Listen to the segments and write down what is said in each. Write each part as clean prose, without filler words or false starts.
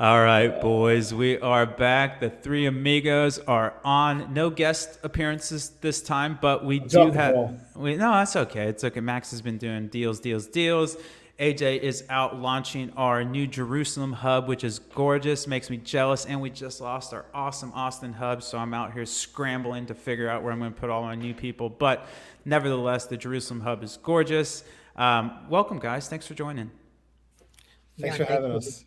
All right, boys, we are back. The three amigos are on. No guest appearances this time, but we do Drop the have. ball. No, that's okay. It's okay. Max has been doing deals. AJ is out launching our new Jerusalem hub, which is gorgeous, makes me jealous. And we just lost our awesome Austin hub, so I'm out here scrambling to figure out where I'm going to put all my new people. But nevertheless, the Jerusalem hub is gorgeous. Welcome, guys. Thanks for joining. Thanks for having us. It's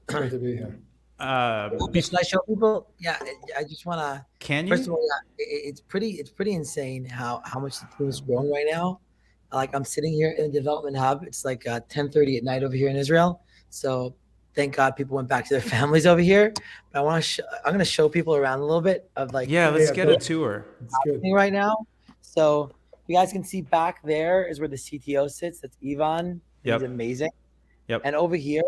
great to be here. Should I show people? Yeah, I just want to. Can you? First of all, yeah, it's pretty insane how much the team is growing right now. Like I'm sitting here in the development hub. It's like 10:30 at night over here in Israel. So thank God people went back to their families over here. But I want to. I'm going to show people around a little bit of like. Yeah, let's get a tour. It's good. Right now. So you guys can see back there is where the CTO sits. That's Ivan. Yep. He's amazing. Yep. And over here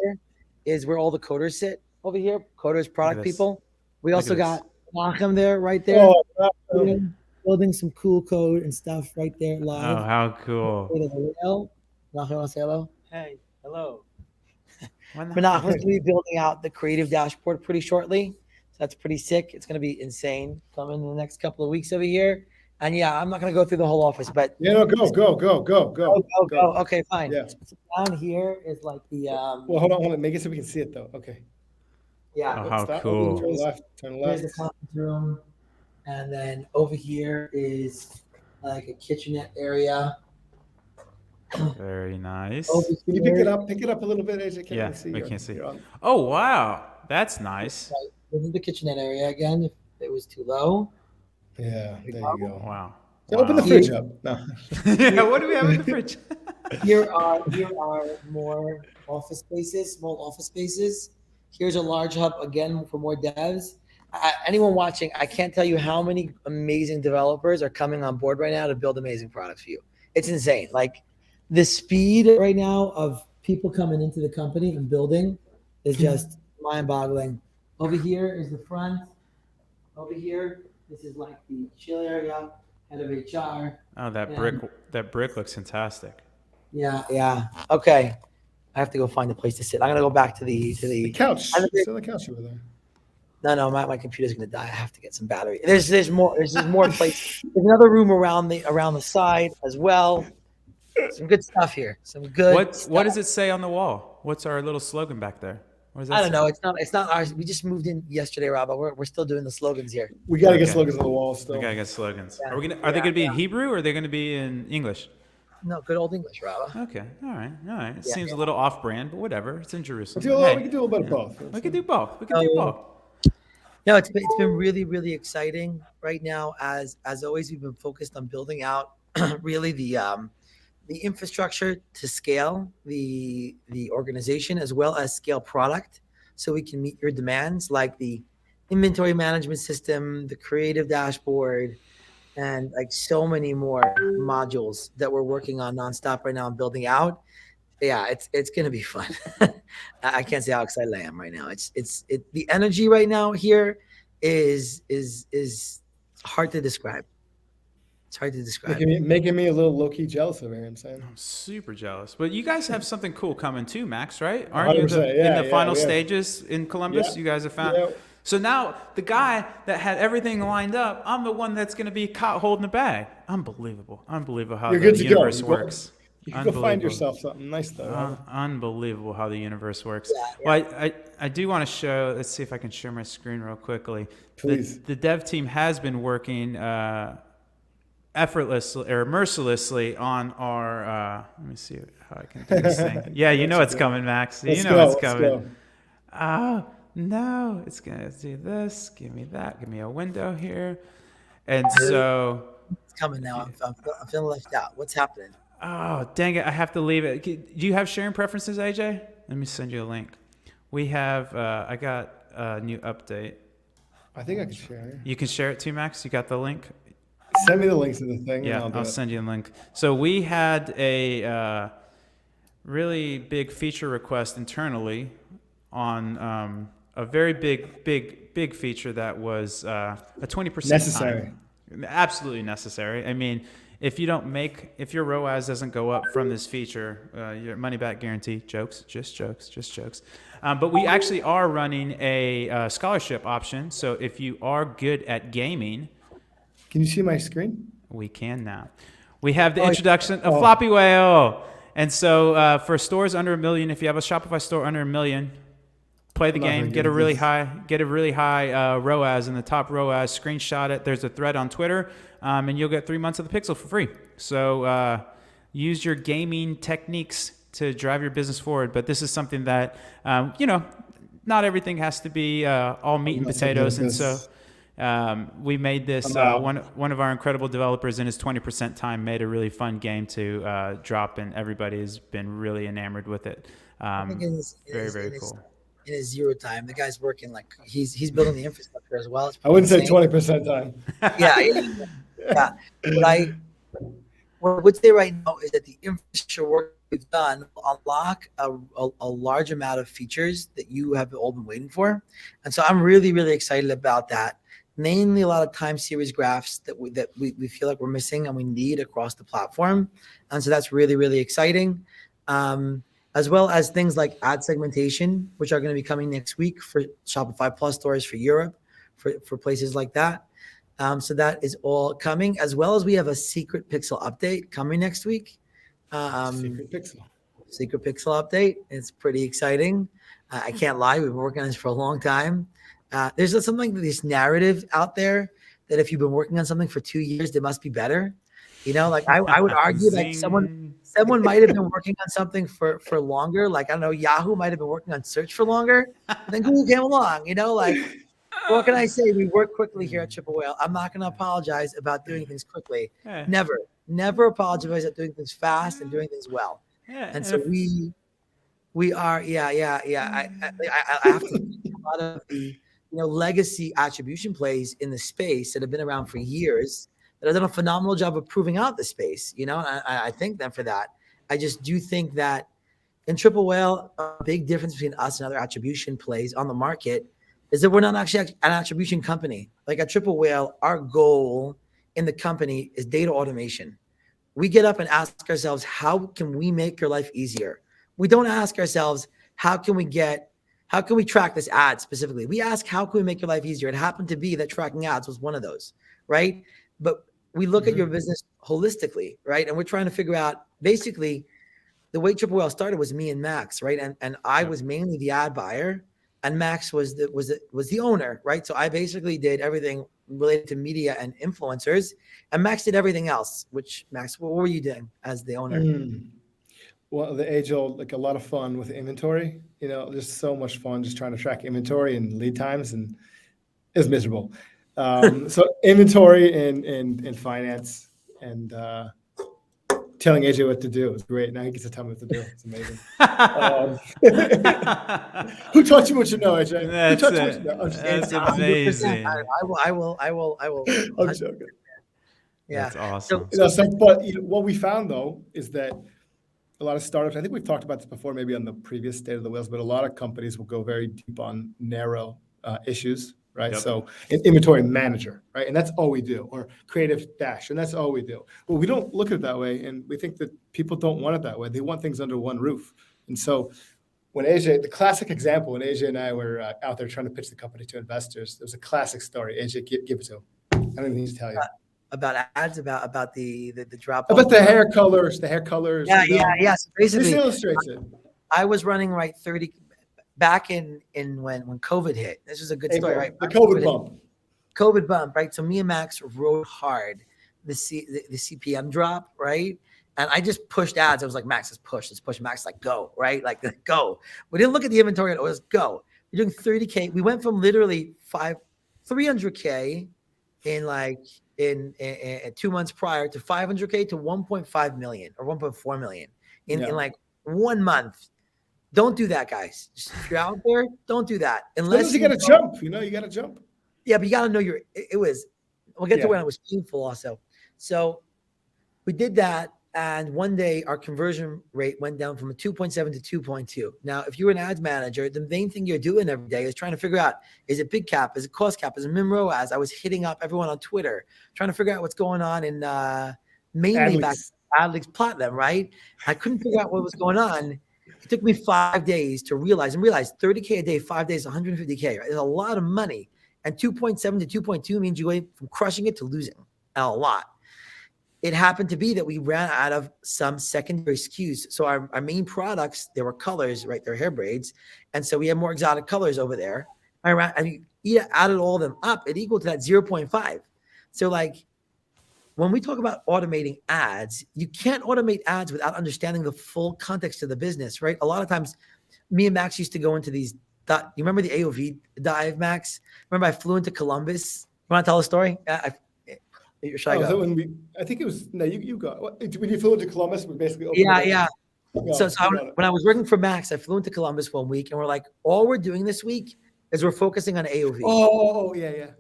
is where all the coders sit. Over here, coders, product people. We also got Malcolm there, right there, building some cool code and stuff right there live. Oh, how cool! Malcolm, want to say hello? Hey, hello. Malcolm's going to be building out the creative dashboard pretty shortly, so that's pretty sick. It's going to be insane coming in the next couple of weeks over here. And yeah, I'm not going to go through the whole office, but go. Okay, fine. Yeah. So down here is like the. Well, hold on. Make it so we can see it though. Okay. Yeah. Oh, how cool! Turn left. Here's the conference room, and then over here is like a kitchenette area. Very nice. Can you pick it up? Pick it up a little bit, AJ. Yeah, we can't see. Oh wow, that's nice. Right. This is the kitchenette area again. If it was too low. Yeah, there you go. Wow. So open the fridge up. No. Yeah, what do we have in the fridge? Here are more office spaces, small office spaces. Here's a large hub again for more devs. Anyone watching, I can't tell you how many amazing developers are coming on board right now to build amazing products for you. It's insane. Like the speed right now of people coming into the company and building is just mind-boggling. Over here is the front. Over here, this is like the chill area, head of HR. Oh, that brick looks fantastic. Yeah. Okay. I have to go find a place to sit. I'm gonna go back to the couch. Still the couch over there. No, my computer's gonna die. I have to get some battery. There's more place. There's another room around the side as well. Some good stuff here. Some good. What does it say on the wall? What's our little slogan back there? What does that I don't know. It's not ours. We just moved in yesterday, Rabah. We're still doing the slogans here. We gotta get slogans on the wall still. We gotta get slogans. Yeah. Are they gonna be in Hebrew or are they gonna be in English? No, good old English, Rabah. Okay, all right. It seems a little off-brand, but whatever. It's in Jerusalem. We can do a little bit of both. We can do both. No, it's been really, really exciting right now. As always, we've been focused on building out really the infrastructure to scale the organization as well as scale product, so we can meet your demands like the inventory management system, the creative dashboard, and like so many more modules that we're working on nonstop right now and building out. Yeah, it's gonna be fun. I can't say how excited I am right now. It's the energy right now here is hard to describe. It's hard to describe. Making me a little low-key jealous of Aaron. I'm super jealous. But you guys have something cool coming too, Max, right? Aren't you in the final stages in Columbus? Yeah. You guys have found. Yeah. So now the guy that had everything lined up, I'm the one that's going to be caught holding the bag. Unbelievable how the universe works. You can go find yourself something nice though. Unbelievable how the universe works. Yeah. Well, I do want to show. Let's see if I can share my screen real quickly. Please. The dev team has been working effortlessly or mercilessly on our. Let me see how I can do this thing. Yeah, you know it's coming, Max. You know it's coming. Oh. No, it's going to do this. Give me that. Give me a window here. And so. It's coming now. I'm feeling left out. What's happening? Oh, dang it. I have to leave it. Do you have sharing preferences, AJ? Let me send you a link. We have, I got a new update. I think I can share. You can share it too, Max? You got the link? Send me the link to the thing. Yeah, I'll send you a link. So we had a really big feature request internally on a very big feature that was a 20% necessary. Time. Absolutely necessary. I mean, if your ROAS doesn't go up from this feature, your money back guarantee. Jokes, just jokes. But we actually are running a scholarship option. So if you are good at gaming, Can you see my screen? we can now. We have the introduction of Floppy Whale. And so for stores under $1 million, if you have a Shopify store under $1 million, play the game, get a really high ROAS in the top ROAS, screenshot it. There's a thread on Twitter, and you'll get 3 months of the Pixel for free. So use your gaming techniques to drive your business forward. But this is something that, not everything has to be all meat and potatoes. And so we made this, one of our incredible developers in his 20% time made a really fun game to drop, and everybody has been really enamored with it. Very cool. In his 0 time, the guy's working like he's building the infrastructure as well. I wouldn't say 20% time. Yeah. What I would say right now is that the infrastructure work we've done will unlock a large amount of features that you have all been waiting for, and so I'm really excited about that. Mainly a lot of time series graphs that we feel like we're missing and we need across the platform, and so that's really exciting. As well as things like ad segmentation, which are going to be coming next week for Shopify Plus stores for Europe, for places like that. So that is all coming, as well as we have a secret pixel update coming next week. Secret pixel update. It's pretty exciting. I can't lie. We've been working on this for a long time. There's something, this narrative out there that if you've been working on something for 2 years, they must be better. Like I would argue that someone might have been working on something for longer. Like, I don't know, Yahoo might have been working on search for longer. Then Google came along, like, what can I say? We work quickly here at Triple Whale. I'm not going to apologize about doing things quickly. Never apologize about doing things fast and doing things well. And so we are, I have to think a lot of the, legacy attribution plays in the space that have been around for years that have done a phenomenal job of proving out the space, and I thank them for that. I just do think that in Triple Whale, a big difference between us and other attribution plays on the market is that we're not actually an attribution company. Like at Triple Whale, our goal in the company is data automation. We get up and ask ourselves, how can we make your life easier? We don't ask ourselves, how can we track this ad specifically? We ask, how can we make your life easier? It happened to be that tracking ads was one of those, right? But we look at your business holistically, right? And we're trying to figure out, basically, the way Triple Whale started was me and Max, right? And I was mainly the ad buyer, and Max was the owner, right? So I basically did everything related to media and influencers, and Max did everything else. Which, Max, what were you doing as the owner? Well, the age-old, like, a lot of fun with inventory. Just so much fun just trying to track inventory and lead times, and it's miserable. So inventory and finance and telling AJ what to do is great. Now he gets to tell me what to do. It's amazing. Who taught you what you know, AJ? That's amazing. I will. I'm joking. Yeah, that's awesome. But what we found though is that a lot of startups, I think we've talked about this before, maybe on the previous State of the Wheels, but a lot of companies will go very deep on narrow issues. Right. Yep. So an inventory manager, right? And that's all we do, or creative dash. And that's all we do. But we don't look at it that way. And we think that people don't want it that way. They want things under one roof. And so when AJ, the classic example, when AJ and I were out there trying to pitch the company to investors, there was a classic story. AJ, give it to him. I don't even need to tell you. About ads, about the drop. About the hair colors, Yeah. So basically, this illustrates it. I was running 30. Back in when COVID hit. This was a good story, right? The COVID bump, right? So me and Max rode hard the CPM drop, right? And I just pushed ads. I was like, Max, let's push. Max, like, go, right? Like, go. We didn't look at the inventory. It was go. We're doing 30K. We went from literally 300K in 2 months prior to 500K to 1.5 million or 1.4 million in like 1 month. Don't do that, guys. If you're out there, don't do that. Unless you got to jump, you got to jump. Yeah, but you got to know we'll get to when it was painful also. So we did that. And one day our conversion rate went down from a 2.7 to 2.2. Now, if you're an ads manager, the main thing you're doing every day is trying to figure out, is it big cap? Is it cost cap? Is it min ROAS? I was hitting up everyone on Twitter, trying to figure out what's going on in mainly back Adleaks. Adleaks Platinum, right? I couldn't figure out what was going on. It took me 5 days to realize 30K a day, 5 days, 150K. Right? It's a lot of money. And 2.7 to 2.2 means you went from crushing it to losing a lot. It happened to be that we ran out of some secondary SKUs. So our main products, there were colors, right? They're hair braids. And so we have more exotic colors over there. And you added all of them up, it equaled to that 0.5. So like when we talk about automating ads, you can't automate ads without understanding the full context of the business, right? A lot of times me and Max used to go into these, you remember the AOV dive, Max? Remember I flew into Columbus? You want to tell a story? Should I go? I think it was, no, you go. When you flew into Columbus, we basically opened Yeah. Go, When I was working for Max, I flew into Columbus one week and we're like, all we're doing this week is we're focusing on AOV. Oh, yeah.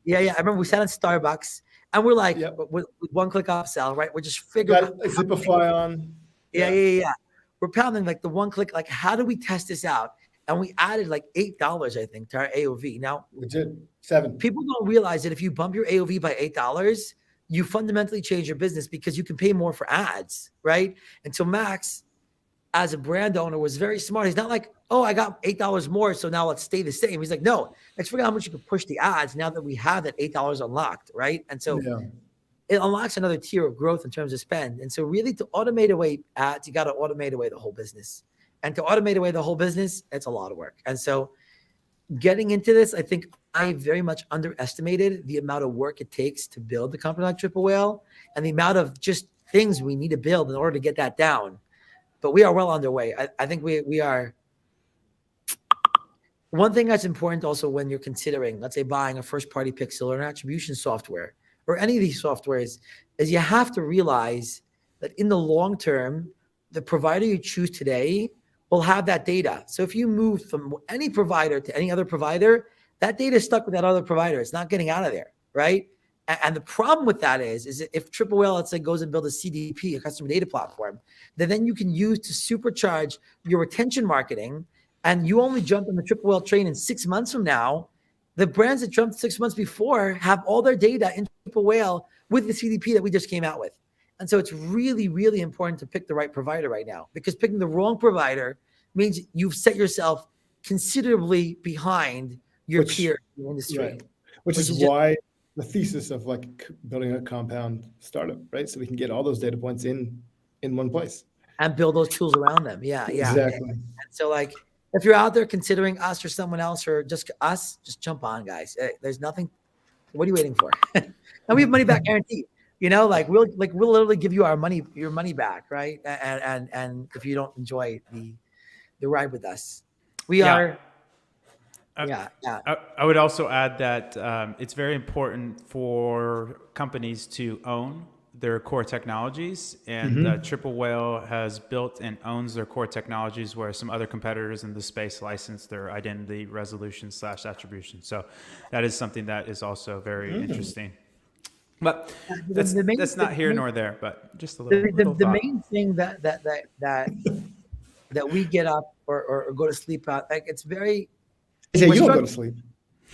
Yeah. I remember we sat in Starbucks and we're like, Yep. with one click upsell, right? We're just figuring Got a Zipify on. Yeah. We're pounding like the one click, like how do we test this out? And we added like $8, I think, to our AOV. Now, We did 7. people don't realize that if you bump your AOV by $8, you fundamentally change your business because you can pay more for ads, right? And so Max, as a brand owner, was very smart. He's not like, oh, I got $8 more, so now let's stay the same. He's like, no, let's figure out how much you can push the ads now that we have that $8 unlocked, right? And so it unlocks another tier of growth in terms of spend. And so really to automate away ads, you got to automate away the whole business. And to automate away the whole business, it's a lot of work. And so getting into this, I think I very much underestimated the amount of work it takes to build the company like Triple Whale and the amount of just things we need to build in order to get that down. But we are well underway. I think we are. One thing that's important also when you're considering, let's say, buying a first-party pixel or an attribution software or any of these softwares is you have to realize that in the long term, the provider you choose today will have that data. So if you move from any provider to any other provider, that data is stuck with that other provider. It's not getting out of there, right? And the problem with that is if Triple Whale, let's say, goes and builds a CDP, a customer data platform, that then you can use to supercharge your retention marketing, and you only jumped on the Triple Whale train in 6 months from now, the brands that jumped 6 months before have all their data in Triple Whale with the CDP that we just came out with. And so it's really, really important to pick the right provider right now, because picking the wrong provider means you've set yourself considerably behind your peer in the industry. Right. Which is why the thesis of like building a compound startup, right? So we can get all those data points in one place. And build those tools around them. Yeah. Exactly. And so like, if you're out there considering us or someone else or just us, just jump on, guys. There's nothing. What are you waiting for? And we have money back guaranteed. You know, like we'll literally give you your money back, right? And if you don't enjoy the ride with us, I would also add that it's very important for companies to own their core technologies, and Triple Whale has built and owns their core technologies, where some other competitors in the space license their identity resolution / attribution. So that is something that is also very interesting. But that's not here nor there, but just a little the main thing that we get up or go to sleep at, like it's very. Yeah, you don't go to sleep.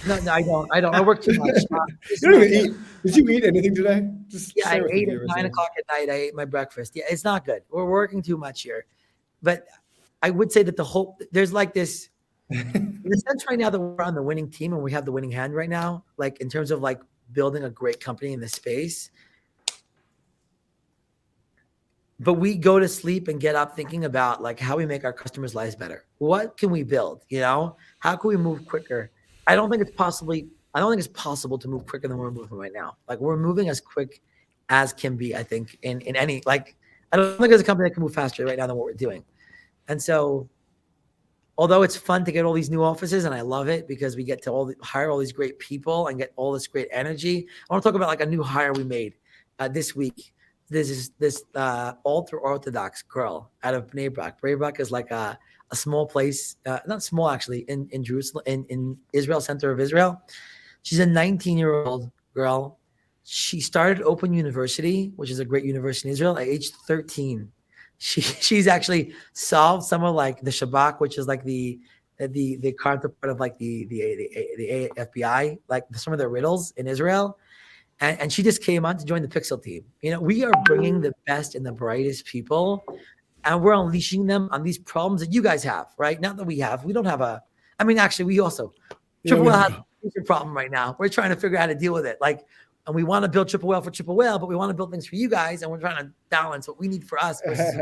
No, I don't. I work too much. You don't even eat. Did you eat anything today? I ate at 9 o'clock at night. I ate my breakfast. Yeah, it's not good. We're working too much here. But I would say that there's like this, in the sense right now that we're on the winning team and we have the winning hand right now, like in terms of like building a great company in this space. But we go to sleep and get up thinking about like how we make our customers' lives better. What can we build? You know, how can we move quicker? I don't think it's possible to move quicker than we're moving right now. Like we're moving as quick as can be, I think, in any, like, I don't think there's a company that can move faster right now than what we're doing. And so, although it's fun to get all these new offices and I love it because we get to hire all these great people and get all this great energy. I want to talk about like a new hire we made this week. This ultra-Orthodox girl out of Bnei Brak. Bnei Brak is like a small place, not small actually, in Jerusalem, in Israel, center of Israel. She's a 19-year-old girl. She started Open University, which is a great university in Israel, at age 13. She's actually solved some of like the Shabak, which is like the counterpart of like the FBI, like some of the riddles in Israel. and she just came on to join the Pixel team. We are bringing the best and the brightest people, and we're unleashing them on these problems that you guys have, right? Not that we don't have actually, we also, Triple Whale has a problem right now. We're trying to figure out how to deal with it. And we want to build Triple Whale for Triple Whale, but we want to build things for you guys, and we're trying to balance what we need for us versus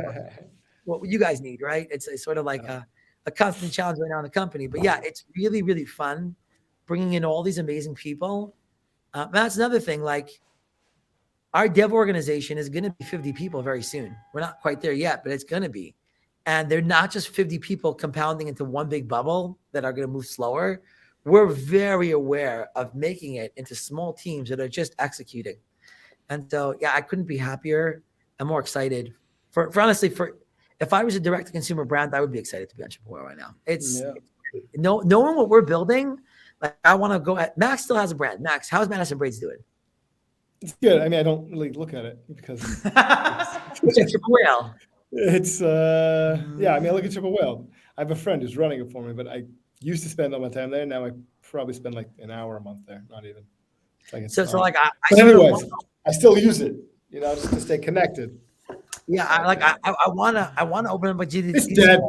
what you guys need, right? It's sort of like a constant challenge right now in the company. But yeah, it's really, really fun bringing in all these amazing people. That's another thing. Our dev organization is going to be 50 people very soon. We're not quite there yet, but it's going to be. And they're not just 50 people compounding into one big bubble that are going to move slower. We're very aware of making it into small teams that are just executing. And so, yeah, I couldn't be happier and more excited for honestly, if I was a direct to consumer brand, I would be excited to be on Triple Whale right now. It's knowing what we're building. I want to go at Maxx still has a brand. Maxx, how's Madison Braids doing? It's good. I don't really look at it because it's Triple Whale. It's I look at Triple Whale. I have a friend who's running it for me, but I used to spend all my time there. Now I probably spend like an hour a month there, not even. Anyways, I still use it, just to stay connected. Yeah, I wanna open up a GDC. It's dead.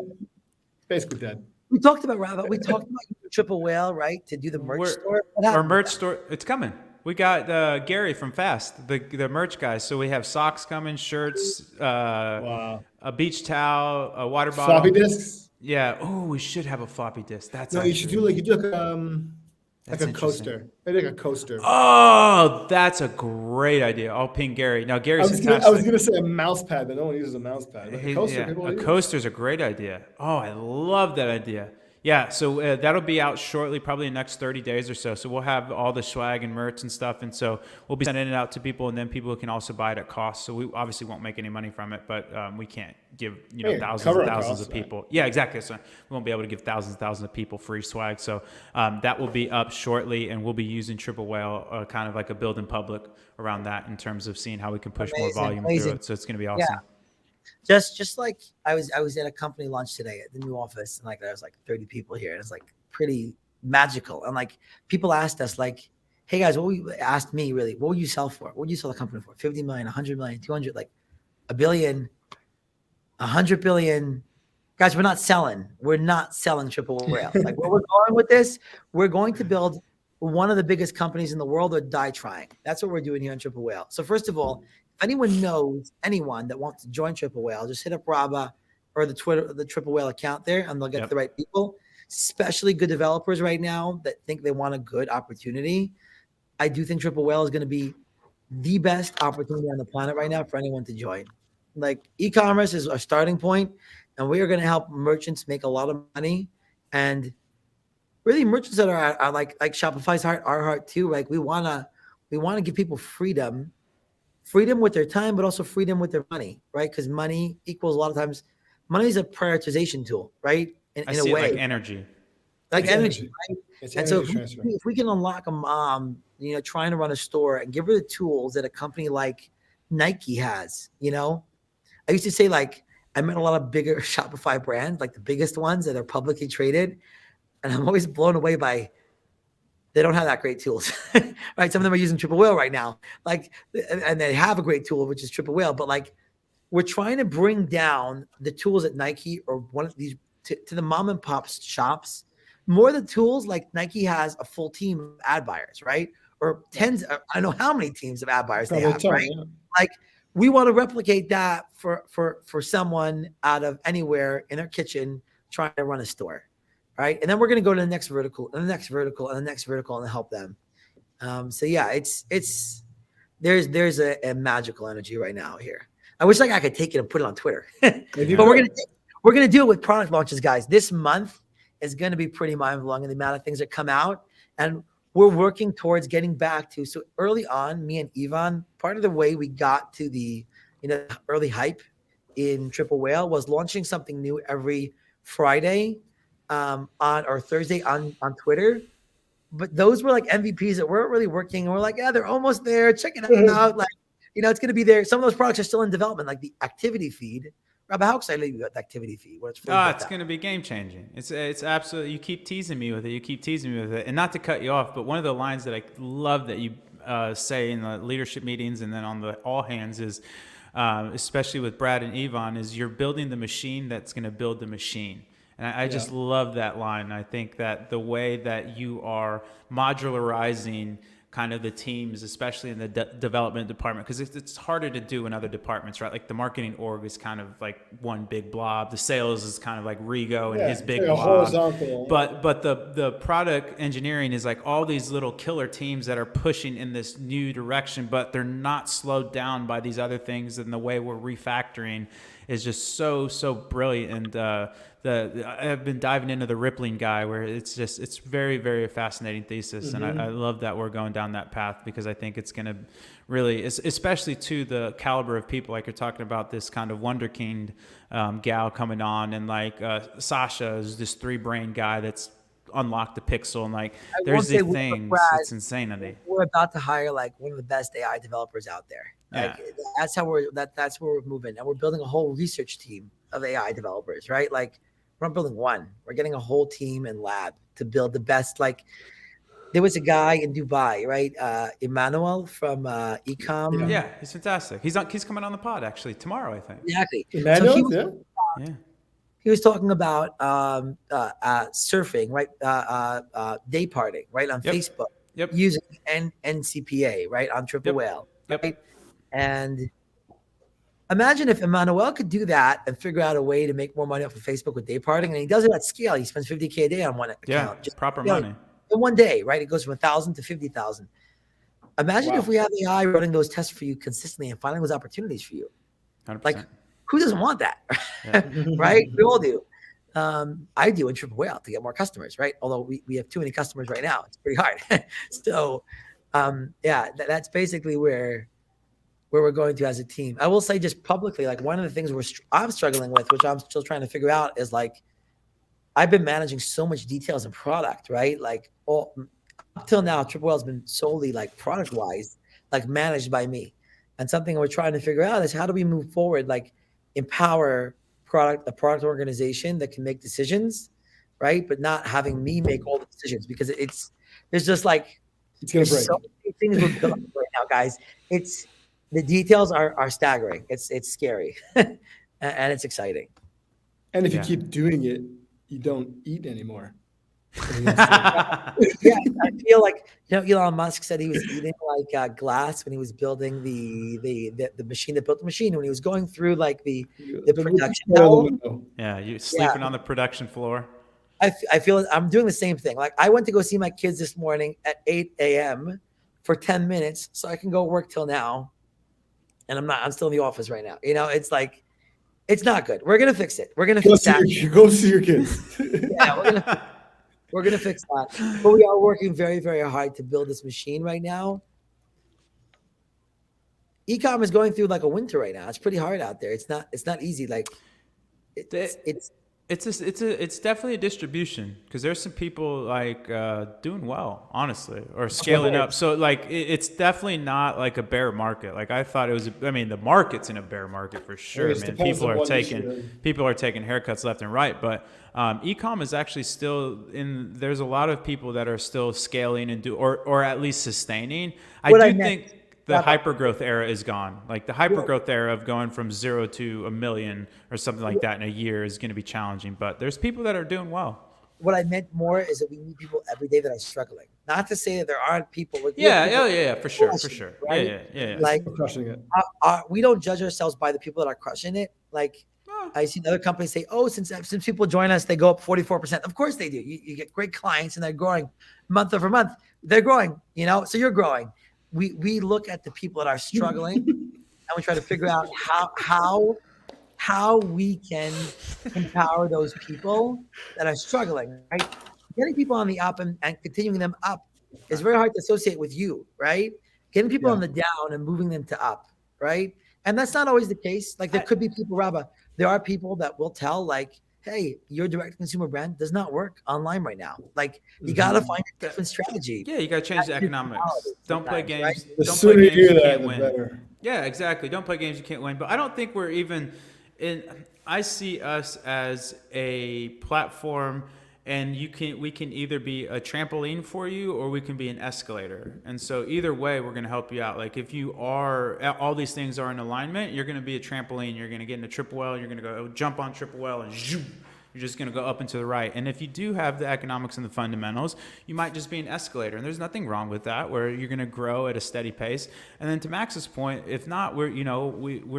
Basically dead. We talked about Rabah. We talked about Triple Whale, right? To do the merch store. Our merch store, it's coming. We got Gary from Fast, the merch guys. So we have socks coming, shirts, a beach towel, a water bottle. Floppy disks? Yeah. Oh, we should have a floppy disk. You should do like a coaster. Maybe like a coaster. Oh, that's a great idea. I'll ping Gary. Now, Gary's I was going to say a mouse pad, but no one uses a mouse pad. Like a coaster's a great idea. Oh, I love that idea. Yeah, so that'll be out shortly, probably in the next 30 days or so. So we'll have all the swag and merch and stuff. And so we'll be sending it out to people, and then people can also buy it at cost. So we obviously won't make any money from it, but we can't give thousands and thousands of people. Right? Yeah, exactly. So we won't be able to give thousands and thousands of people free swag. So that will be up shortly, and we'll be using Triple Whale kind of like a build in public around that in terms of seeing how we can push more volume through it. So it's going to be awesome. Yeah. Just like I was at a company lunch today at the new office, and there was 30 people here, and it's pretty magical. And people asked us hey guys, asked me really, what would you sell for? What would you sell the company for? 50 million, 100 million, 200, a billion, 100 billion. Guys, we're not selling Triple Whale. Where we're going with this, we're going to build one of the biggest companies in the world or die trying. That's what we're doing here on Triple Whale. So first of all, if anyone knows anyone that wants to join Triple Whale, just hit up Rabah or the Triple Whale account there, and they'll get the right people, especially good developers right now that think they want a good opportunity. I do think Triple Whale is going to be the best opportunity on the planet right now for anyone to join. E-commerce is our starting point, and we are going to help merchants make a lot of money. And really merchants that are like Shopify's heart, our heart too. We want to give people freedom with their time, but also freedom with their money, right? Because money equals a lot of times, money is a prioritization tool, right? In a way, like energy. Energy, right? And so if we can unlock a mom, trying to run a store and give her the tools that a company like Nike has, I used to say I met a lot of bigger Shopify brands, the biggest ones that are publicly traded. And I'm always blown away by they don't have that great tools, right? Some of them are using Triple Whale right now, and they have a great tool, which is Triple Whale. But we're trying to bring down the tools at Nike or one of these to the mom and pop shops. More the tools Nike has a full team of ad buyers, right? Or tens. I don't know how many teams of ad buyers they have, right? Yeah. We want to replicate that for someone out of anywhere in their kitchen trying to run a store. Right. And then we're going to go to the next vertical and the next vertical and the next vertical and help them. So yeah, there's a magical energy right now here. I wish I could take it and put it on Twitter, but we're going to do it with product launches, guys. This month is going to be pretty mind-blowing in the amount of things that come out. And we're working towards getting back to, so early on, me and Ivan, part of the way we got to the, early hype in Triple Whale was launching something new every Friday or Thursday on Twitter. But those were MVPs that weren't really working. And we're they're almost there. Check it out. It's going to be there. Some of those products are still in development, like the activity feed. Rabah, how excited are you about the activity feed? It's going to be game changing. It's absolutely, you keep teasing me with it. And not to cut you off, but one of the lines that I love that you say in the leadership meetings and then on the all hands is, especially with Brad and Yvonne, is you're building the machine that's going to build the machine. And I just love that line. I think that the way that you are modularizing kind of the teams, especially in the development department, because it's harder to do in other departments, right? Like the marketing org is kind of like one big blob. The sales is kind of like Rigo and his big blob. Horizontal. But the product engineering is like all these little killer teams that are pushing in this new direction, but they're not slowed down by these other things. And the way we're refactoring is just so brilliant. And I've been diving into the rippling guy, where it's very, very fascinating thesis. And I love that we're going down that path, because I think it's going to really, especially to the caliber of people, like you're talking about this kind of wonderkind gal coming on, and like Sasha is this 3-brain guy that's unlocked the pixel, and like there's these things. It's insanity. We're about to hire like one of the best AI developers out there. Like that's how that's where we're moving, and we're building a whole research team of AI developers, right? Like we're not building one, we're getting a whole team and lab to build the best. Like there was a guy in Dubai, right? Emmanuel from Ecom. Yeah, he's fantastic. He's coming on the pod actually tomorrow, I think. Exactly. Emmanuel, He was talking about surfing, right? Day parting, right? On Facebook, using NCPA, right? On Triple Whale, right? And imagine if Emmanuel could do that and figure out a way to make more money off of Facebook with day parting, and he does it at scale. He spends $50K a day on one account. Just proper money. In one day, right? It goes from 1,000 to 50,000. Imagine if we have AI running those tests for you consistently and finding those opportunities for you. 100%. Like, who doesn't want that? Right? We all do. I do in Triple Whale to get more customers, right? Although we have too many customers right now. It's pretty hard. So, that's basically where we're going to as a team. I will say just publicly, like one of the things I'm struggling with, which I'm still trying to figure out, is like, I've been managing so much details in product, right? Like up till now, Triple Whale has been solely like product wise, like managed by me. And something we're trying to figure out is how do we move forward, like empower a product organization that can make decisions, right? But not having me make all the decisions, because there's just like, it's going to break. So many things we're building right now, guys. The details are staggering. It's scary and it's exciting. And if you keep doing it, you don't eat anymore. I feel like, Elon Musk said he was eating like glass when he was building the machine that built the machine, when he was going through like the production hall. Yeah, you sleeping on the production floor. I feel I'm doing the same thing. Like I went to go see my kids this morning at 8 a.m. for 10 minutes so I can go work till now. And I'm still in the office right now. It's like, it's not good. We're going to fix it. We're going to fix that. Go see your kids. We're going to fix that. But we are working very, very hard to build this machine right now. E-com is going through like a winter right now. It's pretty hard out there. It's not easy. Like it's definitely a distribution, because there's some people like doing well, honestly, or scaling up. So like it's definitely not like a bear market. Like I thought it was. I mean, the market's in a bear market for sure, man. People are taking haircuts left and right, but e-com is actually still in. There's a lot of people that are still scaling and or at least sustaining. I think the hypergrowth era is gone. Like the hypergrowth era of going from 0 to 1 million or something like that in a year is going to be challenging, but there's people that are doing well. What I meant more is that we need people every day that are struggling. Not to say that there aren't people. For sure. Right? Yeah. Like crushing it. We don't judge ourselves by the people that are crushing it. Like I see other companies say, "Oh, since people join us, they go up 44%." Of course they do. You get great clients and they're growing month over month. They're growing, so you're growing. We look at the people that are struggling and we try to figure out how we can empower those people that are struggling, right? Getting people on the up and continuing them up is very hard to associate with you, right? Getting people on the down and moving them to up, right? And that's not always the case. Like there could be people, Rabah, there are people that will tell like, hey, your direct consumer brand does not work online right now. Like you got to find a different strategy. Yeah, you got to change the economics. Don't play games. Right? The sooner you do that, the better. Yeah, exactly. Don't play games you can't win. But I don't think we're even in. I see us as a platform and we can either be a trampoline for you or we can be an escalator. And so either way, we're going to help you out. Like if you are, all these things are in alignment, you're going to be a trampoline. You're going to get into triple well. You're going to go jump on triple well and zoom. You're just going to go up and to the right. And if you do have the economics and the fundamentals, you might just be an escalator. And there's nothing wrong with that, where you're going to grow at a steady pace. And then to Max's point, if not, we're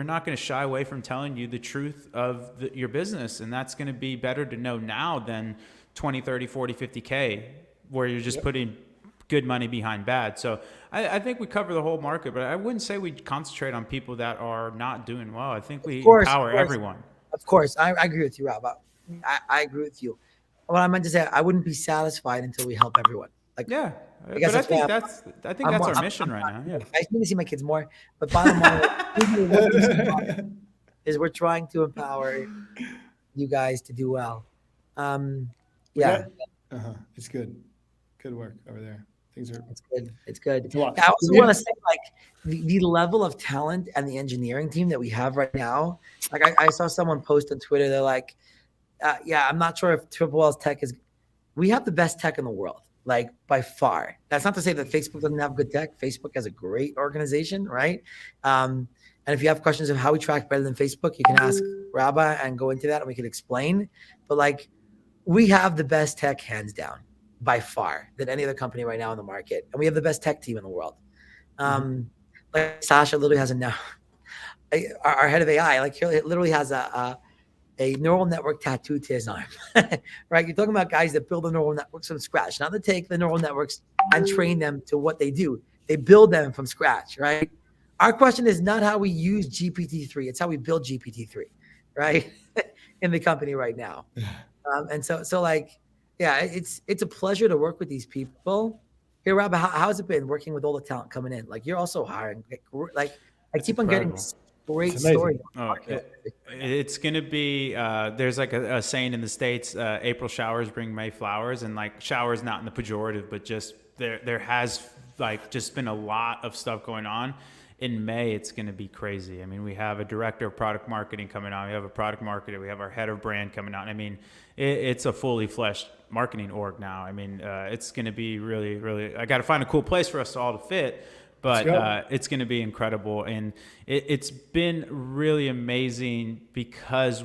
not going to shy away from telling you the truth of your business. And that's going to be better to know now than 20, 30, 40, 50K, where you're just putting good money behind bad. So I think we cover the whole market, but I wouldn't say we concentrate on people that are not doing well. I think we empower everyone. Of course. I agree with you, Rabah. I agree with you. What I meant to say, I wouldn't be satisfied until we help everyone. Like, yeah, I guess but I think that's our mission right now. Yeah. I just need to see my kids more. But bottom line is we're trying to empower you guys to do well. Yeah. It's good. Good work over there. Things are. It's good. It's good. It's a lot. I also want to say, like, the level of talent and the engineering team that we have right now. Like, I saw someone post on Twitter. They're like, yeah, I'm not sure if Triple Whale's tech is. We have the best tech in the world, like by far. That's not to say that Facebook doesn't have good tech. Facebook has a great organization, right? And if you have questions of how we track better than Facebook, you can ask Rabah and go into that, and we can explain. But like, we have the best tech hands down by far than any other company right now in the market, and we have the best tech team in the world. Like Sasha literally has our head of AI, like he literally has a neural network tattooed to his arm, right? You're talking about guys that build the neural networks from scratch, not to take the neural networks and train them to what they do. They build them from scratch, right? Our question is not how we use GPT-3. It's how we build GPT-3, right? In the company right now. And so like, yeah, it's a pleasure to work with these people. Hey, Rabah, how's it been working with all the talent coming in? Like, you're also hiring. Like I keep on getting great stories. Oh, it's going to be, there's like a saying in the States, April showers bring May flowers, and like showers not in the pejorative, but just there has like just been a lot of stuff going on. In May, it's going to be crazy. I mean, we have a director of product marketing coming on. We have a product marketer. We have our head of brand coming on. I mean, it's a fully fleshed marketing org now. I mean, it's going to be really, really, I got to find a cool place for us all to fit. But it's going to be incredible. And it's been really amazing because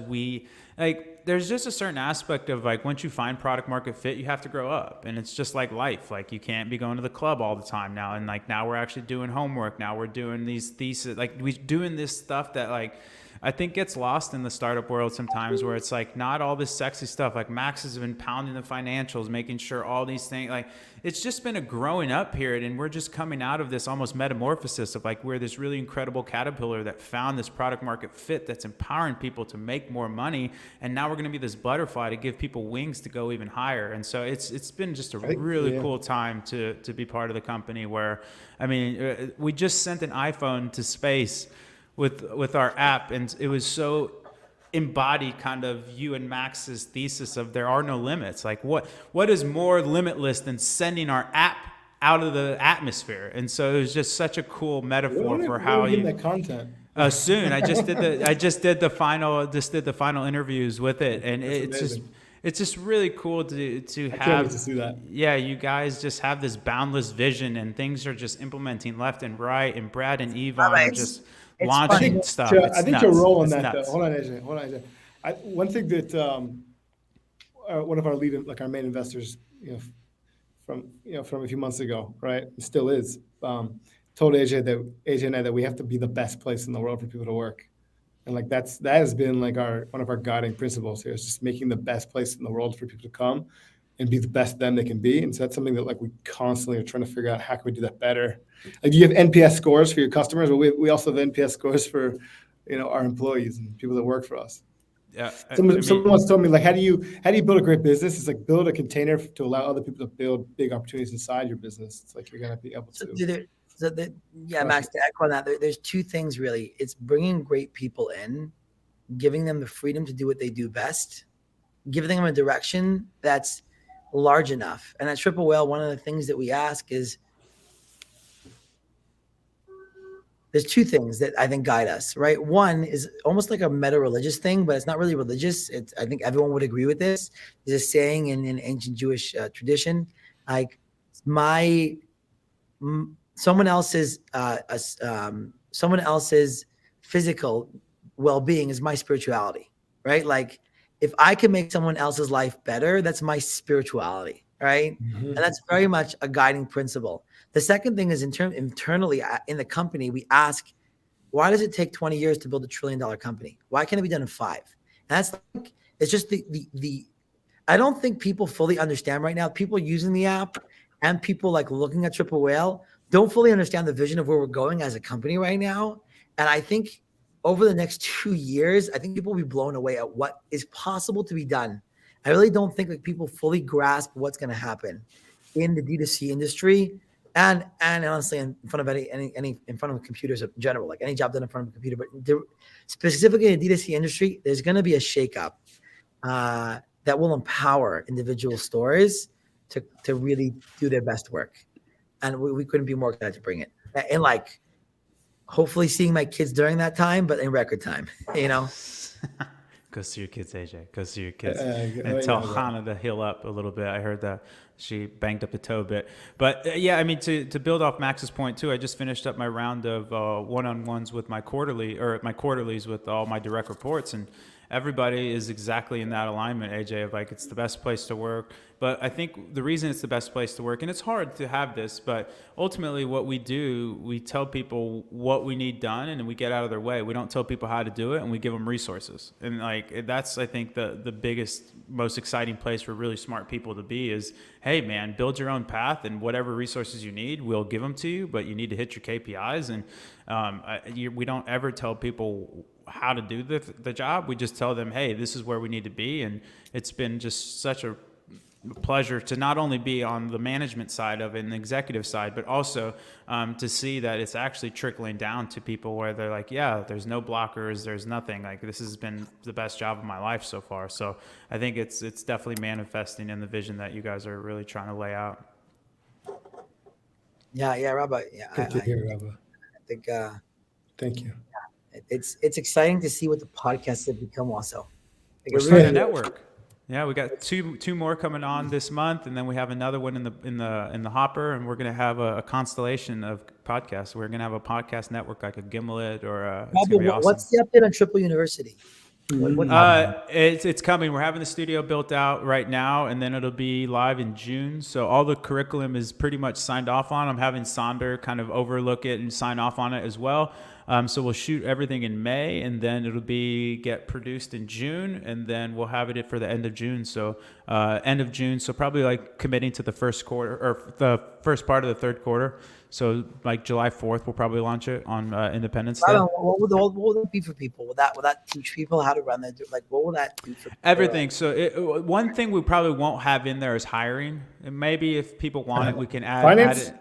there's just a certain aspect of like, once you find product market fit, you have to grow up. And it's just like life. Like you can't be going to the club all the time now. And like, now we're actually doing homework. Now we're doing these theses, like we're doing this stuff that like, I think gets lost in the startup world sometimes, where it's like not all this sexy stuff. Like Max has been pounding the financials, making sure all these things, like it's just been a growing up period, and we're just coming out of this almost metamorphosis of like, we're this really incredible caterpillar that found this product market fit that's empowering people to make more money, and now we're going to be this butterfly to give people wings to go even higher. And so it's been just a really cool time to be part of the company, where I mean, we just sent an iPhone to space with our app, and it was so embodied kind of you and Max's thesis of there are no limits. Like what is more limitless than sending our app out of the atmosphere? And so it was just such a cool metaphor for how you that content. Soon. I just did the final interviews with it, and it's just really cool to have. Can't wait to see that. Yeah, you guys just have this boundless vision, and things are just implementing left and right, and Brad and Yvonne are just launching stuff. I think you're rolling that. Hold on, AJ. One thing that one of our our main investors, from a few months ago, right, it still is, told AJ and I that we have to be the best place in the world for people to work, and like that has been like one of our guiding principles here, is just making the best place in the world for people to come and be the best them they can be. And so that's something that like we constantly are trying to figure out, how can we do that better? Like, you have NPS scores for your customers, but we also have NPS scores for our employees and people that work for us. Yeah. Someone once told me, like, how do you build a great business? It's like build a container to allow other people to build big opportunities inside your business. It's like you're gonna be able to. Max, to echo on that, there's two things really. It's bringing great people in, giving them the freedom to do what they do best, giving them a direction that's large enough. And at Triple Whale, one of the things that we ask is there's two things that I think guide us, right? One is almost like a meta-religious thing, but it's not really religious. I think everyone would agree with this. There's a saying in ancient Jewish tradition, like someone else's someone else's physical well-being is my spirituality, right? Like if I can make someone else's life better, that's my spirituality, right? And that's very much a guiding principle. The second thing is internally in the company, we ask, why does it take 20 years to build $1 trillion company? Why can't it be done in 5? And that's like, it's just I don't think people fully understand right now. People using the app and people like looking at Triple Whale don't fully understand the vision of where we're going as a company right now. And I think over the next 2 years, I think people will be blown away at what is possible to be done. I really don't think like people fully grasp what's going to happen in the D2C industry and honestly in front of any in front of computers in general, like any job done in front of a computer, but specifically in the D2C industry, there's going to be a shakeup that will empower individual stores to really do their best work. And we couldn't be more excited to bring it. And like, hopefully seeing my kids during that time, but in record time, you know? Go see your kids, AJ. Go see your kids. And tell Hannah to heal up a little bit. I heard that she banged up the toe a bit. But yeah, I mean, to build off Max's point too, I just finished up my round of one-on-ones with my quarterlies with all my direct reports. And everybody is exactly in that alignment, AJ, of like, it's the best place to work. But I think the reason it's the best place to work, and it's hard to have this, but ultimately what we do, we tell people what we need done and we get out of their way. We don't tell people how to do it, and we give them resources. And like, that's, I think, the biggest, most exciting place for really smart people to be is, hey man, build your own path, and whatever resources you need, we'll give them to you, but you need to hit your KPIs. And we don't ever tell people how to do the job. We just tell them, hey, this is where we need to be. And it's been just such a pleasure to not only be on the management side of it and the executive side, but also to see that it's actually trickling down to people where they're like, yeah, there's no blockers, there's nothing. Like, this has been the best job of my life so far. So I think it's definitely manifesting in the vision that you guys are really trying to lay out. Yeah, Rabah. Yeah, Good to hear, Rabah. I think. Thank you. It's exciting to see what the podcasts have become. Also, we're starting a network. Yeah, we got two more coming on this month, and then we have another one in the hopper, and we're gonna have a constellation of podcasts. We're gonna have a podcast network like a Gimlet or. It's gonna be awesome. What's the update on Triple University? It's coming. We're having the studio built out right now, and then it'll be live in June. So all the curriculum is pretty much signed off on. I'm having Sonder kind of overlook it and sign off on it as well. So we'll shoot everything in May, and then it'll get produced in June, and then we'll have it for the end of June. So end of June. So probably like committing to the first quarter or the first part of the third quarter. So like July 4th, we'll probably launch it on Independence Day. What would that be for people? Will that teach people how to run their, like, what will that do for people? Everything. So one thing we probably won't have in there is hiring. And maybe if people want it, we can add it.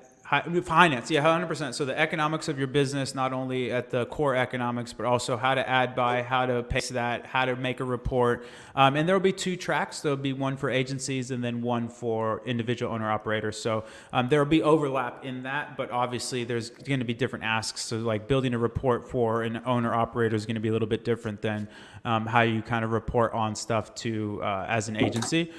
Finance, yeah, 100%. So the economics of your business, not only at the core economics, but also how to add buy, how to pace that, how to make a report. And there will be 2 tracks. There'll be one for agencies and then one for individual owner operators. So there will be overlap in that, but obviously there's going to be different asks. So like building a report for an owner operator is going to be a little bit different than how you kind of report on stuff to as an agency.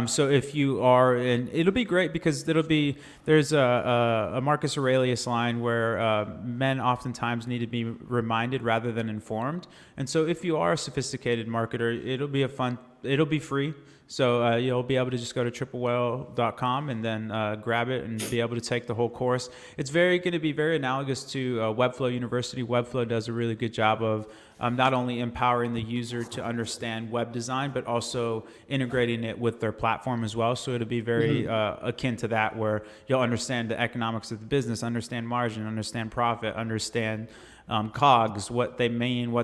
So if you are, and it'll be great because there's a Marcus Aurelius line where men oftentimes need to be reminded rather than informed. And so if you are a sophisticated marketer, it'll be free. So you'll be able to just go to triplewhale.com and then grab it and be able to take the whole course. It's going to be very analogous to Webflow University. Webflow does a really good job of not only empowering the user to understand web design, but also integrating it with their platform as well. So it'll be very akin to that, where you'll understand the economics of the business, understand margin, understand profit, understand COGS, what they mean, where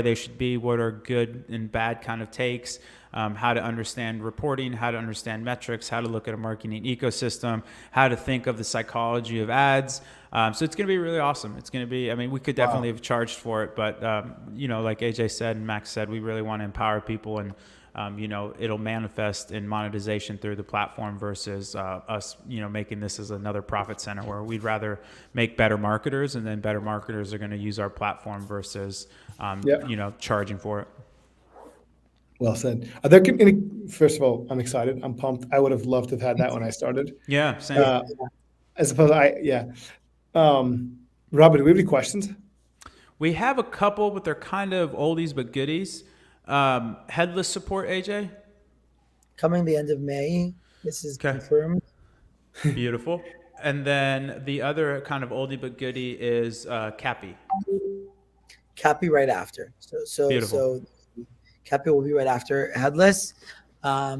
they should be, what are good and bad kind of takes, how to understand reporting, how to understand metrics, how to look at a marketing ecosystem, how to think of the psychology of ads. So it's going to be really awesome. It's going to be, I mean, we could definitely have charged for it, but like AJ said and Max said, we really want to empower people and it'll manifest in monetization through the platform versus us, making this as another profit center where we'd rather make better marketers, and then better marketers are going to use our platform versus, charging for it. Well said. Are there any, first of all, I'm excited. I'm pumped. I would have loved to have had that when I started. Yeah, same. I suppose Rabah, do we have any questions? We have a couple, but they're kind of oldies but goodies. Headless support, AJ? Coming the end of May. This is confirmed. Beautiful. And then the other kind of oldie but goodie is Cappy. Cappy right after. So Cappy will be right after Headless. But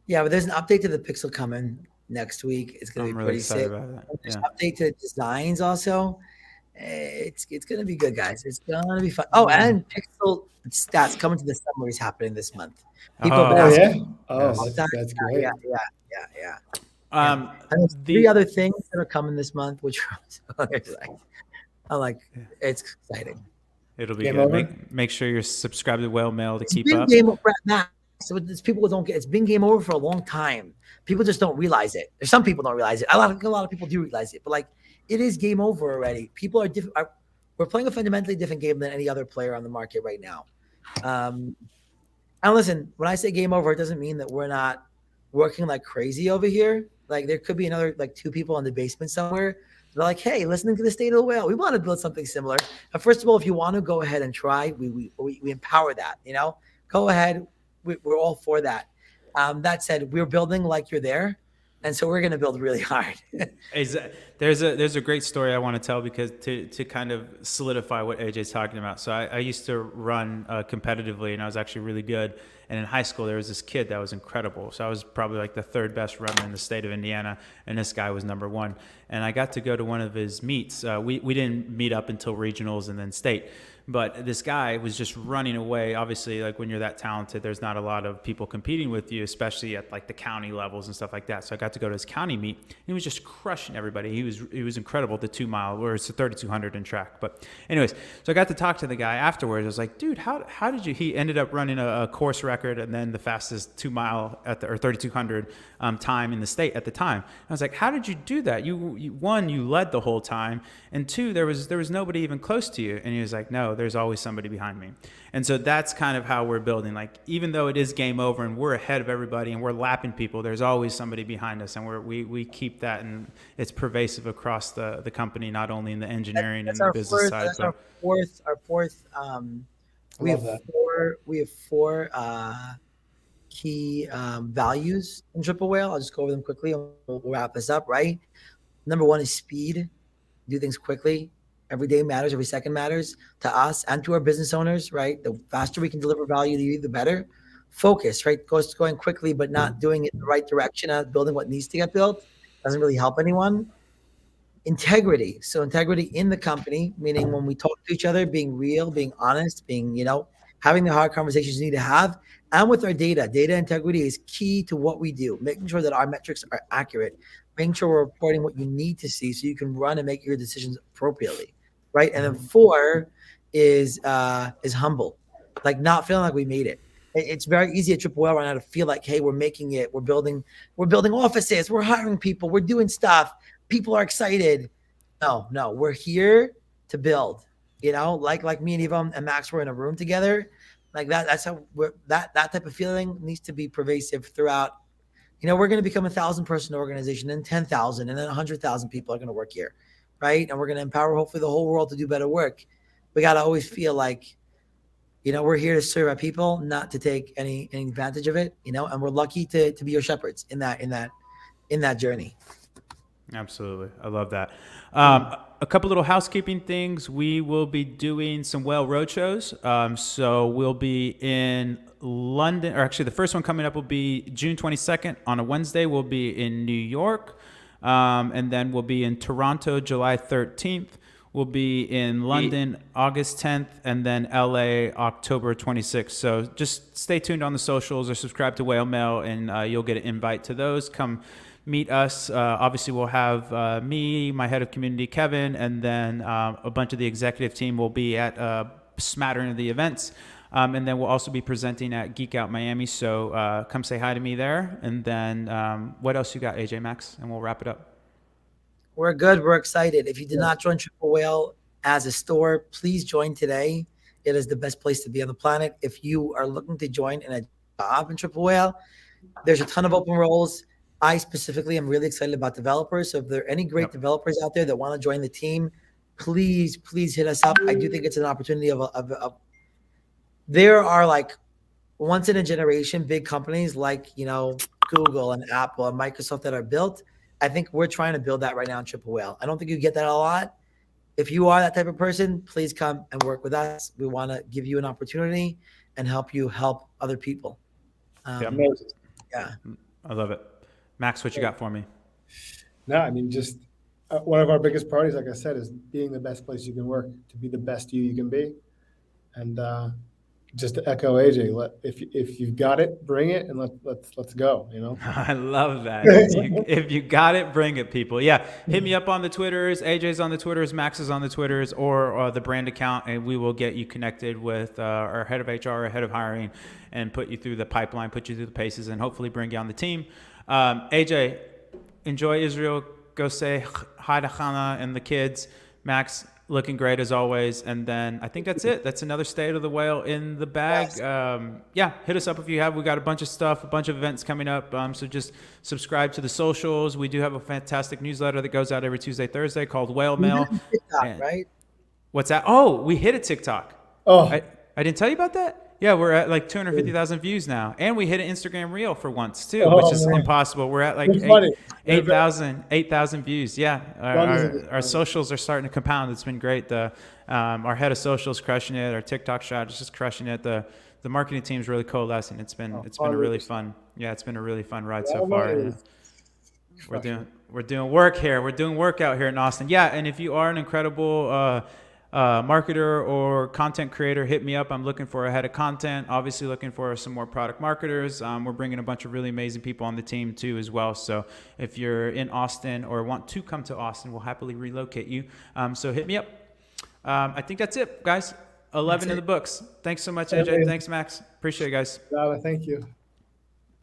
there's an update to the Pixel coming next week. It's going to be really pretty sick. about that. There's an update to designs also. It's going to be good, guys. It's going to be fun. Oh, and Pixel stats coming to the summaries happening this month. People have been asking. That's great. Yeah. And there's 3 other things that are coming this month, which I'm like, it's exciting. It'll be good. Make sure you're subscribed to Whale Mail to keep up. So people don't get. It's been game over for a long time. People just don't realize it. There's some people don't realize it. A lot of people do realize it, but it is game over already. People are different. We're playing a fundamentally different game than any other player on the market right now. And listen, when I say game over, it doesn't mean that we're not working like crazy over here. There could be another 2 people in the basement somewhere. They're like, hey, listening to the State of the Whale, we want to build something similar. And first of all, if you want to go ahead and try, we empower that. Go ahead. We're all for that. That said, we're building like you're there, and so we're going to build really hard. There's a great story I want to tell because to kind of solidify what AJ's talking about. So I used to run competitively, and I was actually really good. And in high school, there was this kid that was incredible. So I was probably the 3rd best runner in the state of Indiana, and this guy was number 1. And I got to go to one of his meets. We didn't meet up until regionals and then state. But this guy was just running away. Obviously, when you're that talented, there's not a lot of people competing with you, especially at the county levels and stuff like that. So I got to go to his county meet. And he was just crushing everybody. He was incredible at the 2 mile, or it's a 3,200 in track. But anyways, so I got to talk to the guy afterwards. I was like, dude, how did you? He ended up running a course record and then the fastest 2 mile or 3,200 time in the state at the time. I was like, how did you do that? You led the whole time, and 2, there was nobody even close to you. And he was like, no, there's always somebody behind me. And so that's kind of how we're building. Even though it is game over and we're ahead of everybody and we're lapping people, there's always somebody behind us, and we keep that, and it's pervasive across the company, not only in the engineering and the business side. That's our fourth. We have 4 key values in Triple Whale. I'll just go over them quickly and we'll wrap this up. Right. Number 1 is speed. Do things quickly. Every day matters. Every second matters to us and to our business owners, right? The faster we can deliver value to you, the better. Focus, right? Going quickly, but not doing it in the right direction, building what needs to get built doesn't really help anyone. Integrity. So integrity in the company, meaning when we talk to each other, being real, being honest, being, having the hard conversations you need to have. And with our data integrity is key to what we do, making sure that our metrics are accurate, making sure we're reporting what you need to see so you can run and make your decisions appropriately. Right. And then 4 is humble, not feeling like we made it. It's very easy at Triple Whale right now to feel like, hey, we're making it. We're building offices. We're hiring people. We're doing stuff. People are excited. No, we're here to build, like me and Eva and Max were in a room together like that. That's how that type of feeling needs to be pervasive throughout. We're going to become 1,000-person organization, and 10,000, and then 100,000 people are going to work here. Right. And we're going to empower hopefully the whole world to do better work. We got to always feel like, we're here to serve our people, not to take any advantage of it, and we're lucky to be your shepherds in that journey. Absolutely. I love that. A couple little housekeeping things. We will be doing some Whale roadshows. So we'll be in London, or actually the first one coming up will be June 22nd on a Wednesday. We'll be in New York. And then we'll be in Toronto, July 13th. We'll be in London, August 10th, and then LA, October 26th. So just stay tuned on the socials or subscribe to Whale Mail, and you'll get an invite to those. Come meet us. Obviously, we'll have me, my head of community, Kevin, and then a bunch of the executive team will be at a smattering of the events. And then we'll also be presenting at Geek Out Miami. So come say hi to me there. And then what else you got, AJ, Max? And we'll wrap it up. We're good. We're excited. If you did not join Triple Whale as a store, please join today. It is the best place to be on the planet. If you are looking to join in a job in Triple Whale, there's a ton of open roles. I specifically am really excited about developers. So if there are any great developers out there that want to join the team, please hit us up. I do think it's an opportunity there are like once in a generation big companies like, Google and Apple and Microsoft that are built. I think we're trying to build that right now in Triple Whale. I don't think you get that a lot. If you are that type of person, please come and work with us. We want to give you an opportunity and help you help other people. Yeah. I love it. Max, what you got for me? No, I mean, just one of our biggest priorities, like I said, is being the best place you can work, to be the best you can be. And just to echo AJ, if you've got it, bring it, and let's go. I love that. If you got it, bring it, people. Yeah, hit me up on the Twitters. AJ's on the Twitters, Max is on the Twitters, or the brand account, and we will get you connected with our head of HR, or head of hiring, and put you through the pipeline, put you through the paces, and hopefully bring you on the team. AJ, enjoy Israel. Go say hi to Hannah and the kids. Max, looking great as always. And then I think that's it. That's another State of the Whale in the bag. Yes. Hit us up if you have. We got a bunch of stuff, a bunch of events coming up. So just subscribe to the socials. We do have a fantastic newsletter that goes out every Tuesday, Thursday called Whale Mail. TikTok, right? What's that? Oh, we hit a TikTok. Oh, I didn't tell you about that? Yeah, we're at like 250,000 views now. And we hit an Instagram reel for once too, which is impossible. We're at like 8,000 views. Yeah, our socials are starting to compound. It's been great. Our head of socials crushing it. Our TikTok strategist is crushing it. The marketing team's really coalescing. It's been a really fun. Yeah, it's been a really fun ride so far. We're doing work here. We're doing work out here in Austin. Yeah, and if you are an incredible marketer or content creator, hit me up. I'm looking for a head of content, obviously looking for some more product marketers. We're bringing a bunch of really amazing people on the team too as well. So if you're in Austin or want to come to Austin, we'll happily relocate you. So hit me up. I think that's it, guys. 11 in the books. Thanks so much, AJ. Thanks, Max. Appreciate it, guys. Thank you.